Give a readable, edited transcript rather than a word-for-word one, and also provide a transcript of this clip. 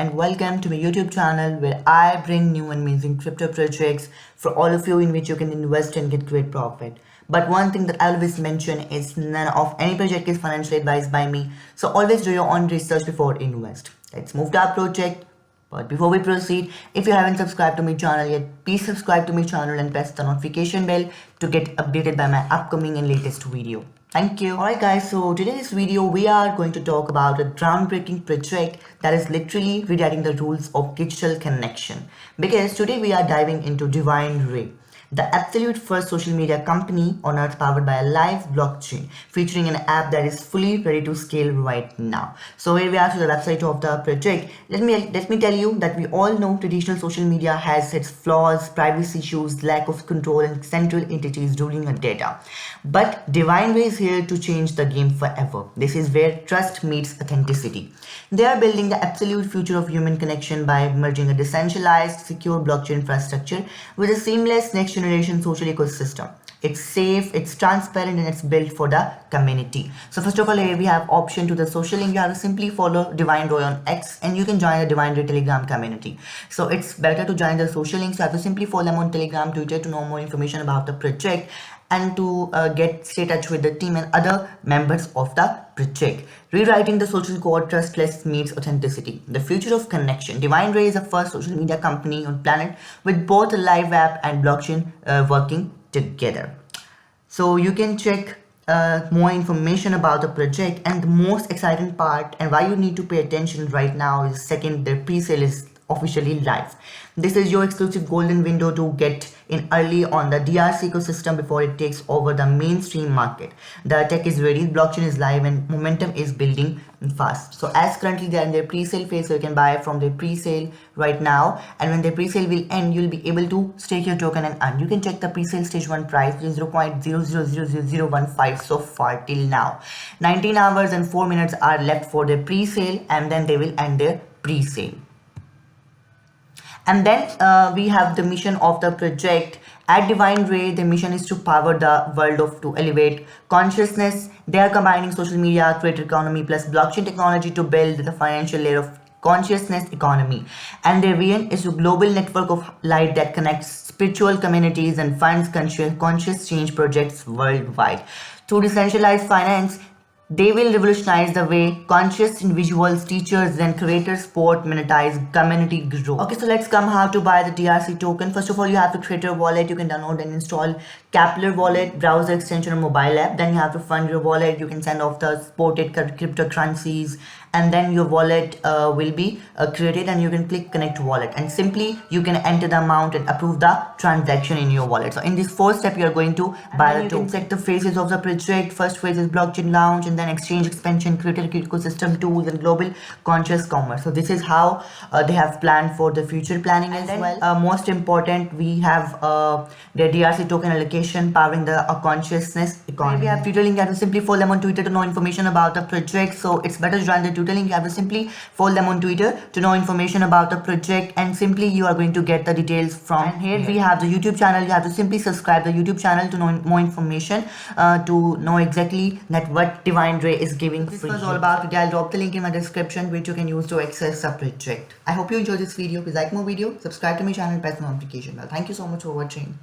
and welcome to my YouTube channel where I bring new and amazing crypto projects for all of you in which you can invest and get great profit. But one thing that I always mention is none of any project is financially advised by me. So always do your own research before invest. Let's move to our project. But before we proceed, if you haven't subscribed to my channel yet, please subscribe to my channel and press the notification bell to get updated by my upcoming and latest video. Thank you. Alright guys, so today's video we are going to talk about a groundbreaking project that is literally rewriting the rules of digital connection. Because today we are diving into Divine Ray, the absolute first social media company on earth powered by a live blockchain, featuring an app that is fully ready to scale right now. So here we are to the website of the project. Let me tell you that we all know traditional social media has its flaws, privacy issues, lack of control, and central entities ruling our data. But Divine Ray is here to change the game forever. This is where trust meets authenticity. They are building the absolute future of human connection by merging a decentralized, secure blockchain infrastructure with a seamless next generation social ecosystem. It's safe, it's transparent, and it's built for the community. So first of all, here we have option to the social link. You have to simply follow Divine Ray on X and you can join the Divine Ray Telegram community. So it's better to join the social links. You have to simply follow them on Telegram, Twitter to know more information about the project and to stay in touch with the team and other members of the project. Rewriting the social code, trustless meets authenticity. The future of connection. Divine Ray is the first social media company on planet with both a live app and blockchain working together. So you can check more information about the project, and the most exciting part and why you need to pay attention right now is second, the pre-sale is officially live. This is your exclusive golden window to get in early on the DRC ecosystem before it takes over the mainstream market. The tech is ready, blockchain is live, and momentum is building fast. So as currently they are in their pre-sale phase, so you can buy from their pre-sale right now, and when the pre-sale will end, you'll be able to stake your token and earn. You can check the pre-sale stage 1 price, which is 0.000015 so far till now. 19 hours and 4 minutes are left for their pre-sale, and then they will end their pre-sale. And then we have the mission of the project. At Divine Ray, the mission is to power the world to elevate consciousness. They are combining social media, creator economy plus blockchain technology to build the financial layer of consciousness economy. And their vision is a global network of light that connects spiritual communities and funds conscious change projects worldwide. Through decentralized finance, they will revolutionize the way conscious individuals, teachers, and creators support monetize community growth. Okay, so let's come how to buy the DRC token. First of all, you have to create your wallet. You can download and install Kepler wallet, browser extension, or mobile app. Then you have to fund your wallet. You can send off the supported cryptocurrencies, and then your wallet will be created, and you can click connect wallet, and simply you can enter the amount and approve the transaction in your wallet. So in this first step, you are going to buy the token. Check the phases of the project. First phase is blockchain launch, and then exchange expansion, creator ecosystem tools, and global conscious commerce. So this is how they have planned for the future planning as well. Most important, we have the DRC token allocation powering the consciousness economy. We have Twitter link. You have to simply follow them on Twitter to know information about the project. So it's better to join the Twitter link. You have to simply follow them on Twitter to know information about the project, and simply you are going to get the details from here. We have the YouTube channel. You have to simply subscribe the YouTube channel to know more information to know exactly that what Divine Ray is giving. This was all about today. I'll drop the link in my description which you can use to access the project. I hope you enjoyed this video. Please like more video, subscribe to my channel, and press the notification bell. Thank you so much for watching.